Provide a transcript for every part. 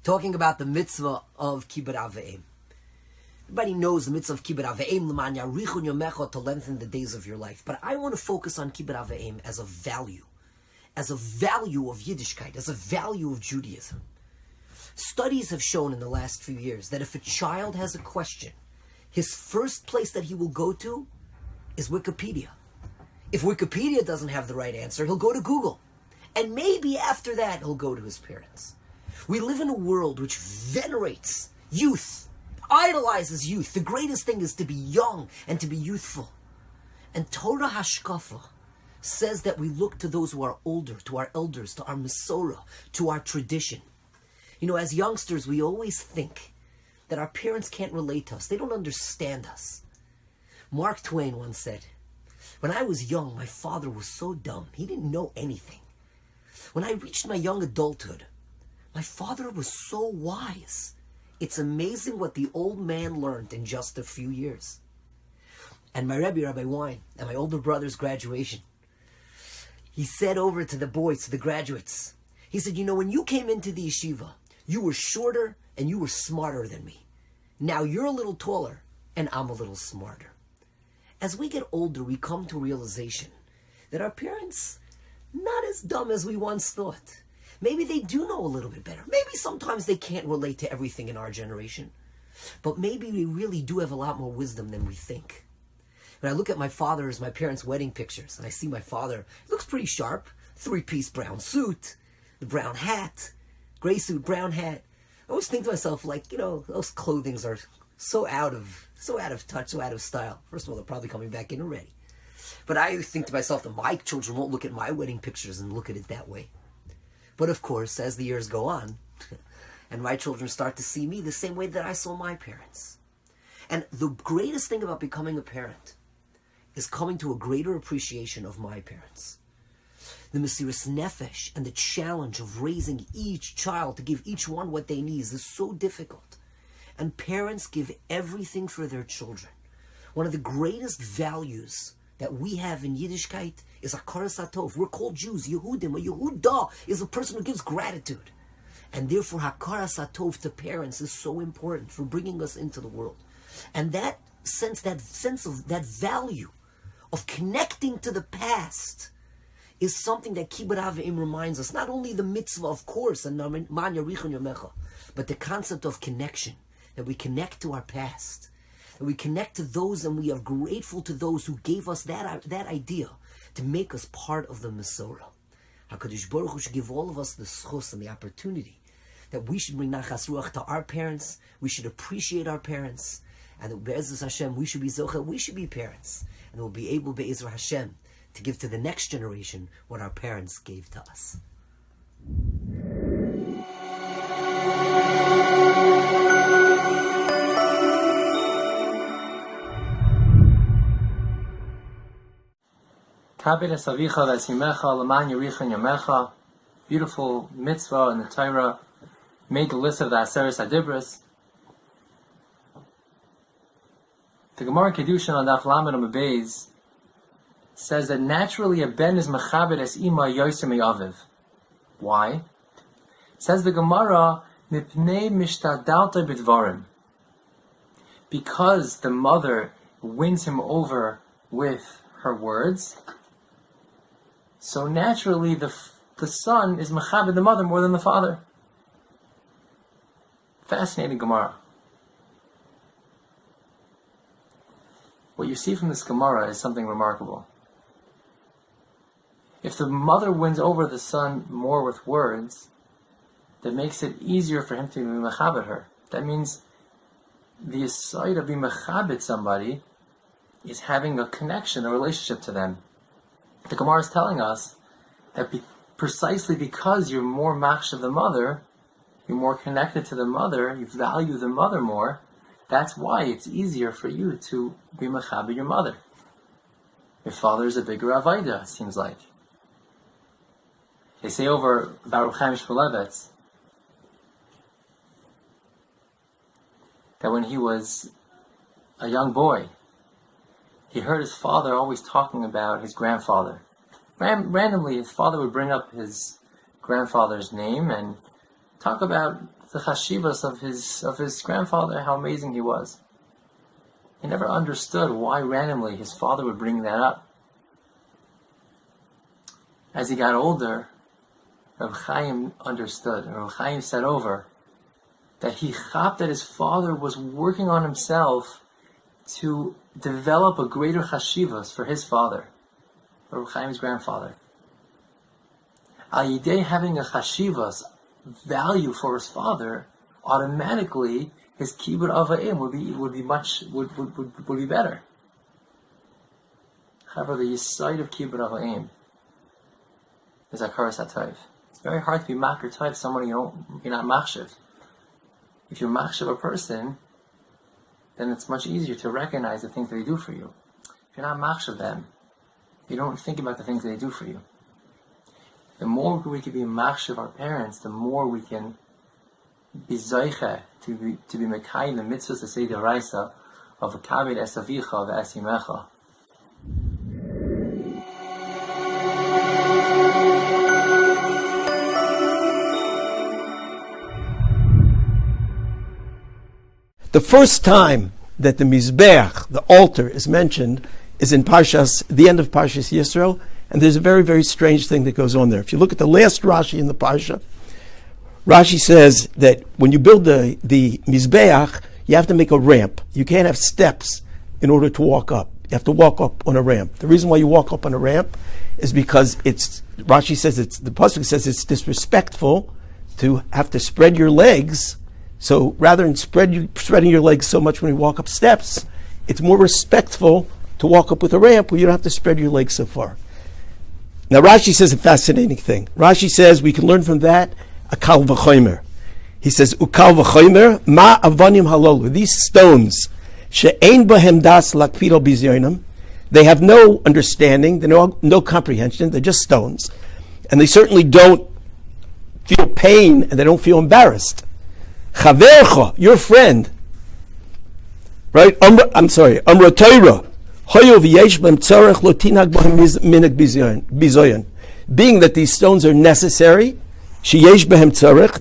talking about the mitzvah of Kibud Av V'em. Everybody knows the mitzvah of Kibud Av V'em, l'man yarichun yomecha, to lengthen the days of your life. But I want to focus on Kibud Av V'em as a value of Yiddishkeit, as a value of Judaism. Studies have shown in the last few years that if a child has a question, his first place that he will go to is Wikipedia. If Wikipedia doesn't have the right answer, he'll go to Google. And maybe after that, he'll go to his parents. We live in a world which venerates youth, idolizes youth. The greatest thing is to be young and to be youthful. And Torah Hashkafa says that we look to those who are older, to our elders, to our Masorah, to our tradition. You know, as youngsters, we always think that our parents can't relate to us. They don't understand us. Mark Twain once said, "When I was young, my father was so dumb. He didn't know anything. When I reached my young adulthood, my father was so wise. It's amazing what the old man learned in just a few years." And my Rabbi Wine, at my older brother's graduation, he said over to the boys, to the graduates, he said, "You know, when you came into the yeshiva, you were shorter and you were smarter than me. Now you're a little taller and I'm a little smarter." As we get older, we come to a realization that our parents, not as dumb as we once thought. Maybe they do know a little bit better. Maybe sometimes they can't relate to everything in our generation. But maybe we really do have a lot more wisdom than we think. When I look at my parents' wedding pictures, and I see my father, he looks pretty sharp. 3-piece brown suit, the brown hat, gray suit, brown hat. I always think to myself, like, you know, those clothings are so out of touch, so out of style. First of all, they're probably coming back in already. But I think to myself that my children won't look at my wedding pictures and look at it that way. But of course, as the years go on, and my children start to see me the same way that I saw my parents. And the greatest thing about becoming a parent is coming to a greater appreciation of my parents. The Mesiras Nefesh and the challenge of raising each child to give each one what they need is so difficult. And parents give everything for their children. One of the greatest values that we have in Yiddishkeit is Hakaras Hatov. We're called Jews, Yehudim. A Yehudah is a person who gives gratitude. And therefore, Hakaras Hatov to parents is so important for bringing us into the world. And that sense of that value of connecting to the past is something that Kibud Av V'em reminds us. Not only the mitzvah, of course, and man yarichun yomecha, but the concept of connection, that we connect to our past, that we connect to those, and we are grateful to those who gave us that idea to make us part of the Masorah. HaKadosh Baruch Hu should give all of us the schus and the opportunity that we should bring nachas ruach to our parents, we should appreciate our parents, and that Be'ezus Hashem, we should be zocheh, we should be parents, and we'll be able, Be'ezus Hashem, to give to the next generation what our parents gave to us. Beautiful mitzvah in the Torah. Made the list of the Aseres Hadibros. The Gemara Kedushin on Daf Lamed Amud Beis says that naturally a ben is mechabed es ima yoser me'aviv. Why? Says the Gemara, mipnei mishtadalta b'dvarim. Because the mother wins him over with her words, so naturally the son is mechabed the mother more than the father. Fascinating Gemara. What you see from this Gemara is something remarkable. If the mother wins over the son more with words, that makes it easier for him to be mechabed her. That means the aside of being mechabed somebody is having a connection, a relationship to them. The Gemara is telling us that precisely because you're more machshav of the mother, you're more connected to the mother, you value the mother more, that's why it's easier for you to be mechaber your mother. Your father is a bigger avodah, it seems like. They say over Baruch Chaim Shmulevitz that when he was a young boy, he heard his father always talking about his grandfather. Randomly, his father would bring up his grandfather's name and talk about the chashivas of his grandfather, how amazing he was. He never understood why randomly his father would bring that up. As he got older, Reb Chaim understood, and Reb Chaim said over that he thought that his father was working on himself to develop a greater chashivas for his father, for Reb Chaim's grandfather. Al Yidei having a chashivas value for his father, automatically his Kibud Av V'em would be better. However, the side of Kibud Av V'em is Akaras HaTayv. It's very hard to be makar tayv someone you're not machshav. If you machshav a person, then it's much easier to recognize the things that they do for you. If you're not machshav them, you don't think about the things that they do for you. The more we can be machshav our parents, the more we can be zoiche to be mekayim the mitzvahs to say the raisa of kabed esavicha of esimecha. The first time that the Mizbeach, the altar, is mentioned is in the end of Parshas Yisro, and there's a very, very strange thing that goes on there. If you look at the last Rashi in the Parsha, Rashi says that when you build the Mizbeach, you have to make a ramp. You can't have steps in order to walk up. You have to walk up on a ramp. The reason why you walk up on a ramp is because the pasuk says it's disrespectful to have to spread your legs. So rather than spreading your legs so much when you walk up steps, it's more respectful to walk up with a ramp where you don't have to spread your legs so far. Now Rashi says a fascinating thing. Rashi says we can learn from that a kal v'chomer. He says ukal v'chomer ma avanim halolu. These stones she'ein bahem das lakpid al bizyonim. They have no understanding. They have no comprehension. They're just stones, and they certainly don't feel pain and they don't feel embarrassed. Chavercha, your friend, right? Amra Torah. Being that these stones are necessary,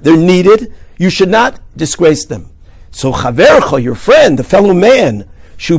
they're needed, you should not disgrace them. So chavercha, your friend, the fellow man, he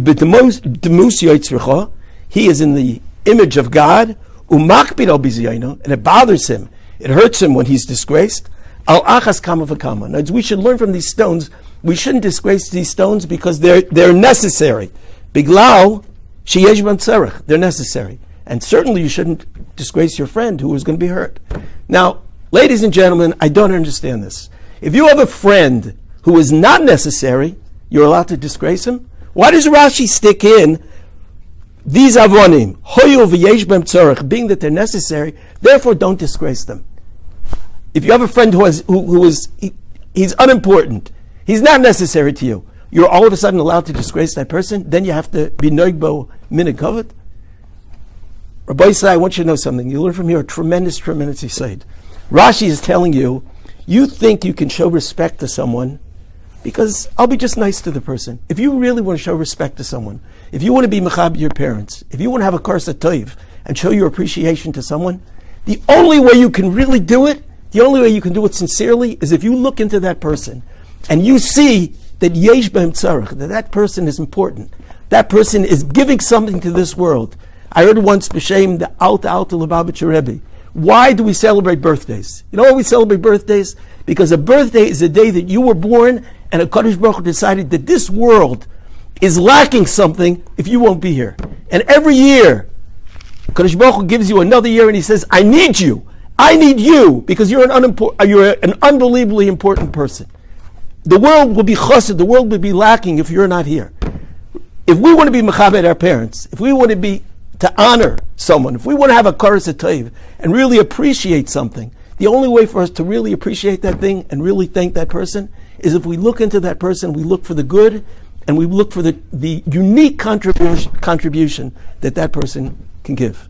is in the image of God, and it bothers him, it hurts him when he's disgraced. Al achas kama v'kama. Now, we should learn from these stones. We shouldn't disgrace these stones because they're necessary. Biglau sheyesh b'hem tzarech. They're necessary, and certainly you shouldn't disgrace your friend who is going to be hurt. Now, ladies and gentlemen, I don't understand this. If you have a friend who is not necessary, you're allowed to disgrace him. Why does Rashi stick in these avonim hoyu v'yesh b'hem tzarech, being that they're necessary? Therefore, don't disgrace them. If you have a friend he's unimportant, he's not necessary to you, you're all of a sudden allowed to disgrace that person, then you have to be noigbo minikovet. Rabbi said, I want you to know something. You learn from here a tremendous, tremendous insight. Rashi is telling you, you think you can show respect to someone because I'll be just nice to the person. If you really want to show respect to someone, if you want to be mechab your parents, if you want to have a karsa toiv and show your appreciation to someone, the only way you can really do it, the only way you can do it sincerely is if you look into that person and you see that yesh b'hem tzarech, that person is important. That person is giving something to this world. I heard once b'shem the Alta Lubavitcher Rebbe. Why do we celebrate birthdays? You know why we celebrate birthdays? Because a birthday is a day that you were born and a Kadosh Baruch Hu decided that this world is lacking something if you won't be here. And every year, Kadosh Baruch Hu gives you another year and he says, I need you. I need you because you're an unbelievably important person. The world will be chassid, the world will be lacking if you're not here. If we want to be mechabed our parents, if we want to honor someone, if we want to have a karas hatayv and really appreciate something, the only way for us to really appreciate that thing and really thank that person is if we look into that person, we look for the good, and we look for the unique contribution that person can give.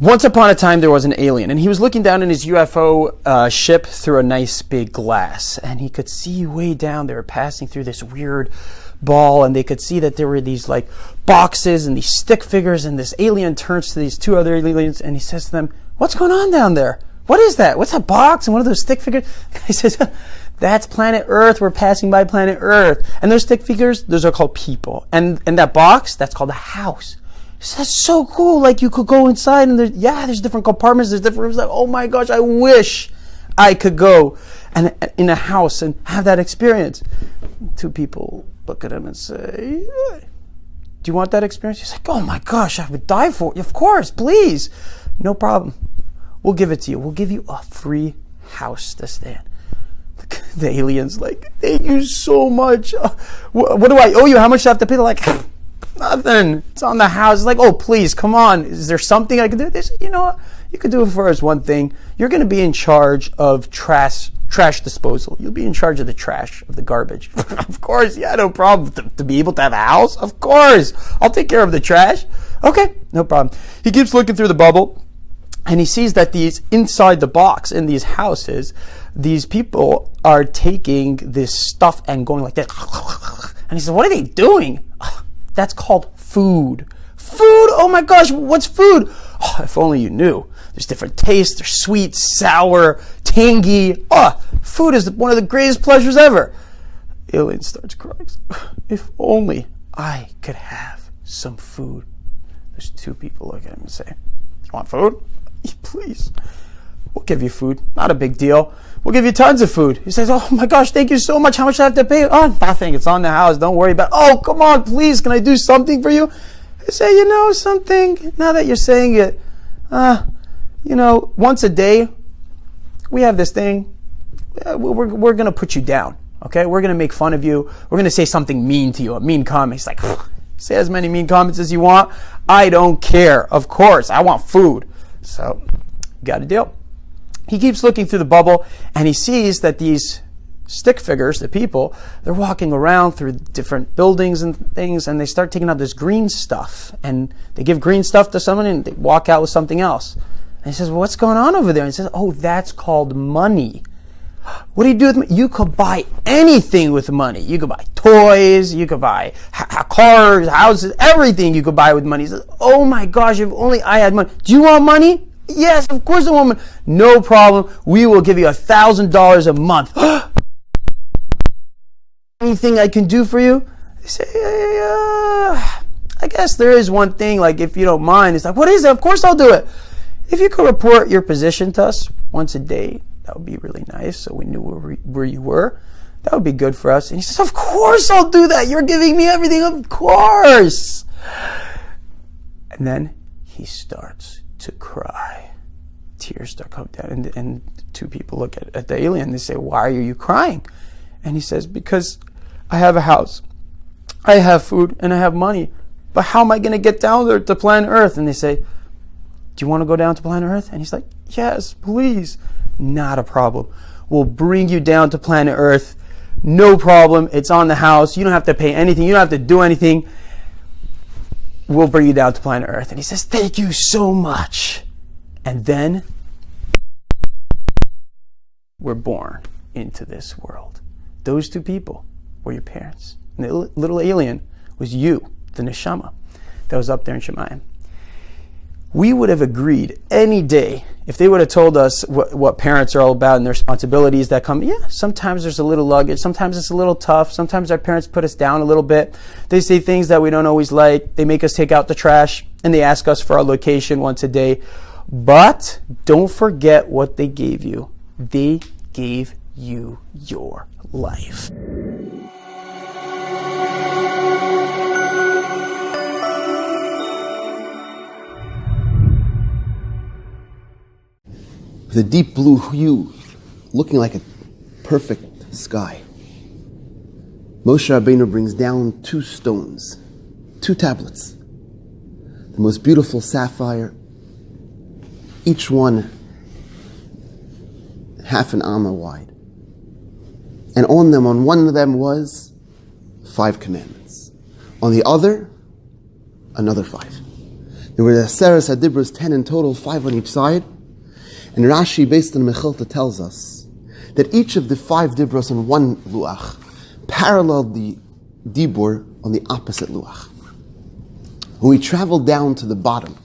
Once upon a time, there was an alien, and he was looking down in his UFO ship through a nice big glass, and he could see way down they were passing through this weird ball, and they could see that there were these like boxes and these stick figures, and this alien turns to these two other aliens and he says to them, "What's going on down there? What is that? What's that box and what are those stick figures?" He says, "That's planet Earth. We're passing by planet Earth. And those stick figures, those are called people. And that box, that's called a house." He says, "That's so cool. Like you could go inside and there's different compartments, there's different rooms." Like, oh my gosh, I wish I could go and in a house and have that experience. Two people look at him and say, "Do you want that experience?" He's like, "Oh my gosh, I would die for it. Of course, please. No problem. We'll give it to you. We'll give you a free house to stay in." The alien's like, "Thank you so much. What do I owe you? How much do I have to pay?" They're like, "Nothing. It's on the house." It's like, "Oh, please, come on. Is there something I can do?" They say, "You know what? You could do it for us one thing. You're going to be in charge of trash disposal. You'll be in charge of the trash, of the garbage." Of course, yeah, no problem. To be able to have a house? Of course. I'll take care of the trash. Okay, no problem. He keeps looking through the bubble, and he sees that these inside the box in these houses, these people are taking this stuff and going like this. And he says, "What are they doing?" "That's called food." "Food? Oh my gosh, what's food?" "Oh, if only you knew. There's different tastes. There's sweet, sour, tangy. Food is one of the greatest pleasures ever." Alien starts crying. "If only I could have some food." There's two people look at him and say, "You want food? Please. We'll give you food. Not a big deal. We'll give you tons of food." He says, "Oh my gosh, thank you so much. How much do I have to pay?" "Oh, nothing. It's on the house. Don't worry about it." "Oh, come on, please. Can I do something for you?" I say, "You know something? Now that you're saying it, once a day, we have this thing. We're going to put you down. Okay? We're going to make fun of you. We're going to say something mean to you, a mean comment." He's like, "Say as many mean comments as you want. I don't care. Of course, I want food." So, got a deal. He keeps looking through the bubble, and he sees that these stick figures, the people, they're walking around through different buildings and things, and they start taking out this green stuff, and they give green stuff to someone, and they walk out with something else. And he says, "Well, what's going on over there?" And he says, "Oh, that's called money." "What do you do with money?" "You could buy anything with money. You could buy toys, you could buy cars, houses, everything you could buy with money." He says, "Oh my gosh, if only I had money." "Do you want money?" "Yes, of course I want money." "No problem. We will give you $1,000 a month." "Anything I can do for you?" They say, "I guess there is one thing, like if you don't mind." It's like, "What is it?" "Of course I'll do it. If you could report your position to us once a day, that would be really nice, so we knew where you were. That would be good for us." And he says, "Of course I'll do that. You're giving me everything. Of course." And then he starts to cry. Tears start coming down, and two people look at the alien. They say, "Why are you crying?" And he says, "Because I have a house, I have food, and I have money. But how am I going to get down there to planet Earth?" And they say, "Do you want to go down to planet Earth?" And he's like, "Yes, please." "Not a problem. We'll bring you down to planet Earth. No problem. It's on the house. You don't have to pay anything. You don't have to do anything. We'll bring you down to planet Earth." And he says, "Thank you so much." And then we're born into this world. Those two people were your parents. And the little alien was you, the neshama, that was up there in Shemayim. We would have agreed any day if they would have told us what parents are all about and the responsibilities that come. Yeah, sometimes there's a little luggage. Sometimes it's a little tough. Sometimes our parents put us down a little bit. They say things that we don't always like. They make us take out the trash, and they ask us for our location once a day. But don't forget what they gave you. They gave you your life. With a deep blue hue, looking like a perfect sky, Moshe Rabbeinu brings down 2 stones, 2 tablets, the most beautiful sapphire, each one half an amma wide. And on one of them was 5 commandments. On the other, another 5. There were the Aseres HaDibros, 10 in total, 5 on each side. And Rashi, based on Mechilta, tells us that each of the 5 dibros on one luach paralleled the dibur on the opposite luach. When we travel down to the bottom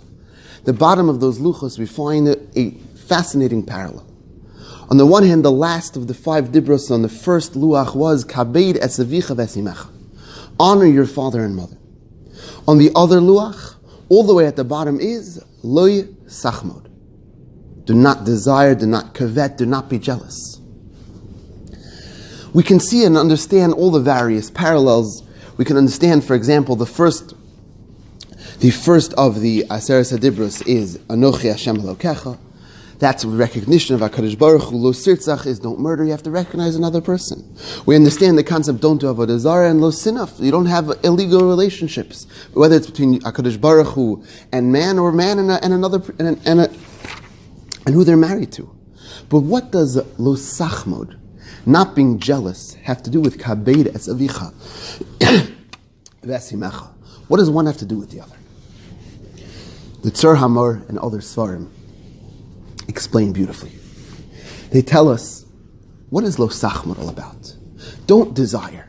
of those luchos, we find a fascinating parallel. On the one hand, the last of the 5 dibros on the first luach was kabed es avicha v'esimecha. Honor your father and mother. On the other luach, all the way at the bottom is loy sachmod. Do not desire, do not covet, do not be jealous. We can see and understand all the various parallels. We can understand, for example, the first of the Aseret HaDibros is Anochi Hashem Elokecha. That's recognition of HaKadosh Baruch Hu. Lo sirtzach is don't murder. You have to recognize another person. We understand the concept don't do avodah zarah, and lo sinaf. You don't have illegal relationships, whether it's between HaKadosh Baruch Hu and man, or man and another and who they're married to. But what does lo sachmod, not being jealous, have to do with kabed es avicha v'esimecha? What does one have to do with the other? The Tzur Hamor and other Svarim explain beautifully. They tell us, what is lo sachmod all about? Don't desire.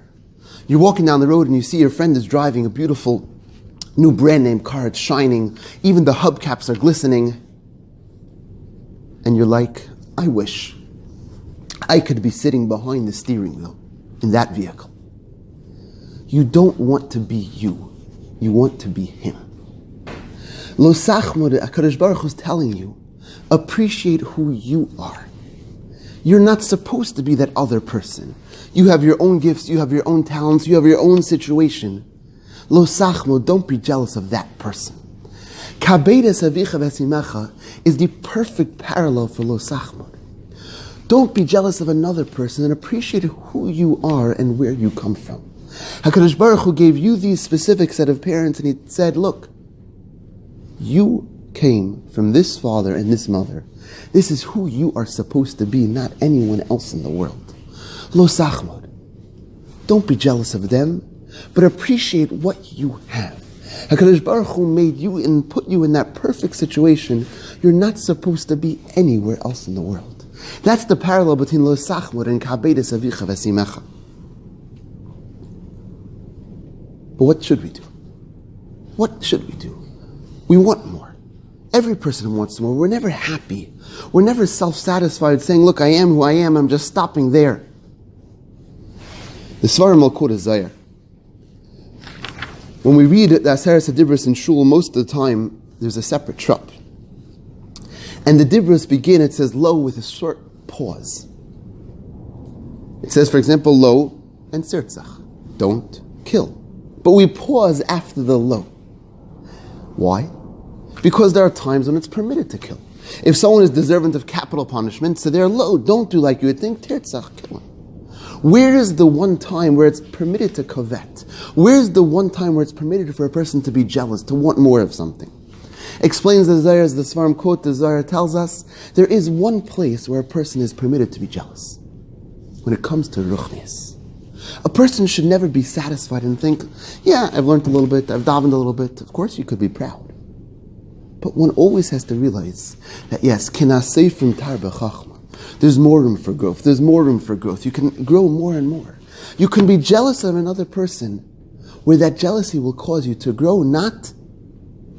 You're walking down the road and you see your friend is driving a beautiful new brand name car. It's shining. Even the hubcaps are glistening. And you're like, I wish I could be sitting behind the steering wheel in that vehicle. You don't want to be you. You want to be him. Lo sachmod, HaKadosh Baruch Hu is telling you, appreciate who you are. You're not supposed to be that other person. You have your own gifts, you have your own talents, you have your own situation. Lo sachmod, don't be jealous of that person. Kabed es avicha v'esimecha is the perfect parallel for lo sachmod. Don't be jealous of another person, and appreciate who you are and where you come from. HaKadosh Baruch Hu gave you these specific set of parents, and He said, look, you came from this father and this mother. This is who you are supposed to be, not anyone else in the world. Lo sachmod. Don't be jealous of them, but appreciate what you have. HaKadosh Baruch Hu made you and put you in that perfect situation. You're not supposed to be anywhere else in the world. That's the parallel between lo sachmod and kabed es avicha v'esimecha. But what should we do? What should we do? We want more. Every person wants more. We're never happy. We're never self-satisfied saying, look, I am who I am. I'm just stopping there. The Svarim will quote a Zayar. When we read the Aseret HaDibros in Shul, most of the time, there's a separate trup. And the Dibros begin, it says, lo, with a short pause. It says, for example, lo and sirtzach. Don't kill. But we pause after the lo. Why? Because there are times when it's permitted to kill. If someone is deserving of capital punishment, so they're low. Don't do like you would think, tirtzach, kill him. Where is the one time where it's permitted to covet? Where's the one time where it's permitted for a person to be jealous, to want more of something? Explains the Zayar, as the Svarim quote, the Zayar tells us, there is one place where a person is permitted to be jealous. When it comes to ruchnius. A person should never be satisfied and think, yeah, I've learned a little bit, I've davened a little bit. Of course you could be proud. But one always has to realize that yes, kinasefim tarba chachma. There's more room for growth. There's more room for growth. You can grow more and more. You can be jealous of another person where that jealousy will cause you to grow not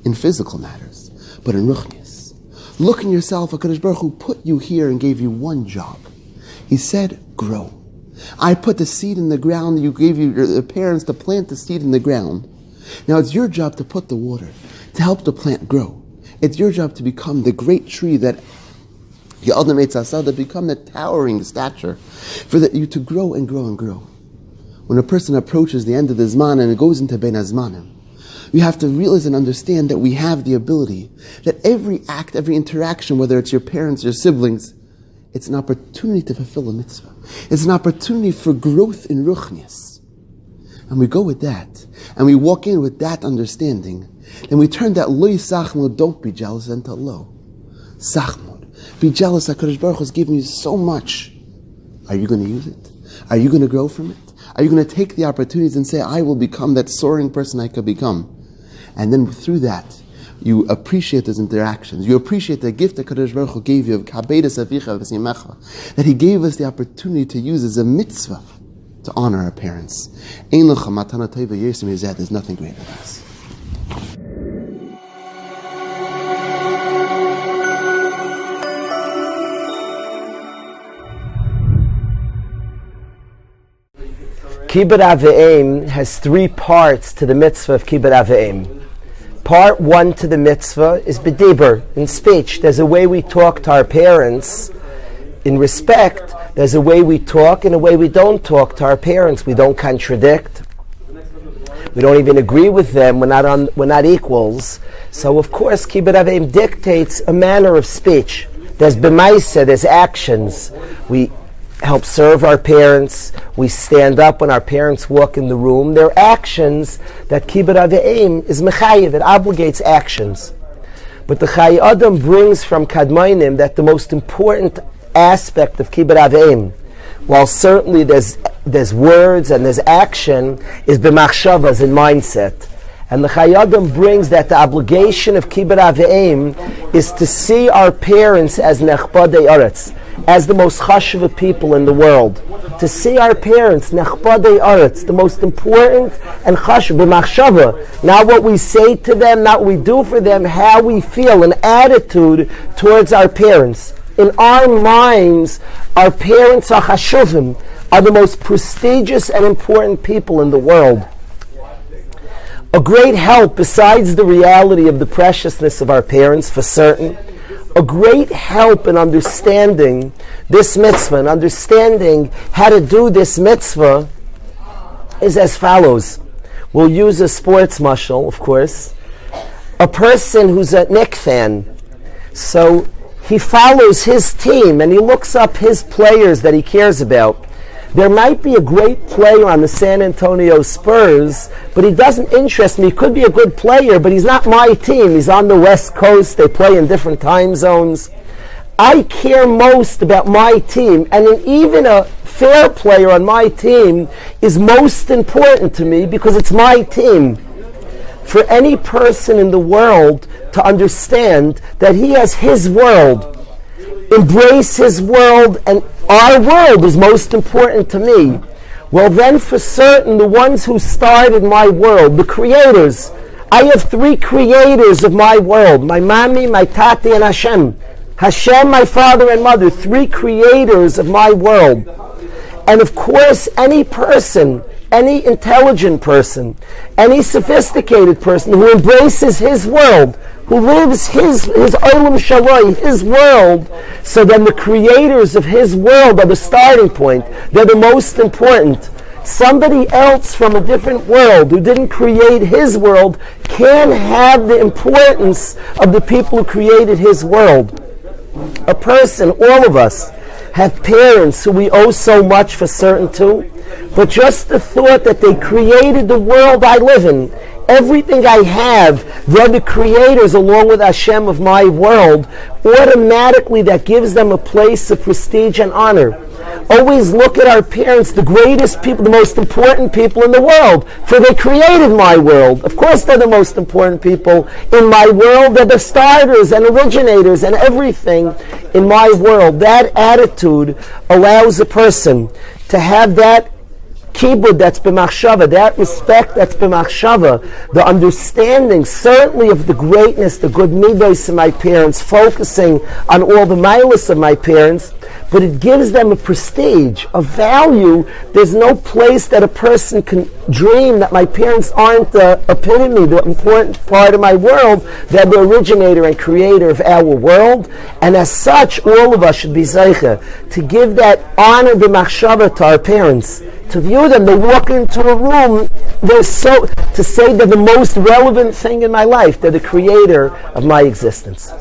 in physical matters, but in ruchnius. Look in yourself, HaKadosh Baruch Hu put you here and gave you one job. He said, grow. I put the seed in the ground. You gave your parents to plant the seed in the ground. Now it's your job to put the water, to help the plant grow. It's your job to become the great tree that to become the towering stature, for that you to grow and grow and grow. When a person approaches the end of the Zman and it goes into Ben Azmanim, you have to realize and understand that we have the ability, that every act, every interaction, whether it's your parents, your siblings, it's an opportunity to fulfill a mitzvah. It's an opportunity for growth in ruchnius. And we go with that, and we walk in with that understanding, and we turn that lo sachmod, don't be jealous, into lo sachmod. Be jealous. HaKadosh Baruch Hu has given you so much. Are you going to use it? Are you going to grow from it? Are you going to take the opportunities and say, I will become that soaring person I could become? And then through that, you appreciate those interactions. You appreciate the gift that HaKadosh Baruch Hu gave you of kabed es avicha v'esimecha, that He gave us the opportunity to use as a mitzvah to honor our parents. Ein lecha matana tova yosem yizeh, there's nothing greater than this. Kibud Av V'em has three parts to the mitzvah of Kibud Av V'em. Part one to the mitzvah is b'diber, in speech. There's a way we talk to our parents in respect. There's a way we talk and a way we don't talk to our parents. We don't contradict. We don't even agree with them. We're not equals. So of course, Kibud Av V'em dictates a manner of speech. There's b'maisa, there's actions. We help serve our parents. We stand up when our parents walk in the room. There are actions that Kibud Av V'em is mechayev. It obligates actions. But the Chai Adam brings from Kadmonim that the most important aspect of Kibud Av V'em, while certainly there's words and there's action, is b'machshavas, in mindset. And the Chai Adam brings that the obligation of Kibud Av V'em is to see our parents as nechbadei aretz, as the most chashuva people in the world. To see our parents, nechbadei aretz, the most important and chashuv, b'machshava. Not what we say to them, not what we do for them, how we feel, an attitude towards our parents. In our minds, our parents are chashuvim, are the most prestigious and important people in the world. A great help, besides the reality of the preciousness of our parents, for certain, a great help in understanding this mitzvah, and understanding how to do this mitzvah, is as follows. We'll use a sports mashal, of course. A person who's a Knick fan, so he follows his team and he looks up his players that he cares about. There might be a great player on the San Antonio Spurs, but he doesn't interest me. He could be a good player, but he's not my team. He's on the West Coast. They play in different time zones. I care most about my team, and even a fair player on my team is most important to me because it's my team. For any person in the world to understand that he has his world, embrace his world, and our world is most important to me, well then for certain the ones who started my world, the creators, I have three creators of my world, my mommy, my tati, and Hashem. Hashem, my father and mother, three creators of my world. And of course any person, any intelligent person, any sophisticated person who embraces his world, who lives his olam shaloi, his world, so then the creators of his world are the starting point. They're the most important. Somebody else from a different world who didn't create his world can have the importance of the people who created his world. A person, all of us, have parents who we owe so much for certain too, but just the thought that they created the world I live in, everything I have, they're the creators along with Hashem of my world, automatically that gives them a place of prestige and honor. Always look at our parents, the greatest people, the most important people in the world, for they created my world. Of course they're the most important people in my world. They're the starters and originators and everything in my world. That attitude allows a person to have that kibud that's b'machshava, that respect that's b'machshava, the understanding certainly of the greatness, the good midos of my parents, focusing on all the milas of my parents, but it gives them a prestige, a value. There's no place that a person can dream that my parents aren't the epitome, the important part of my world. They're the originator and creator of our world, and as such, all of us should be zeicha to give that honor b'machshava to our parents. To view them, they walk into a room, to say they're the most relevant thing in my life. They're the creator of my existence.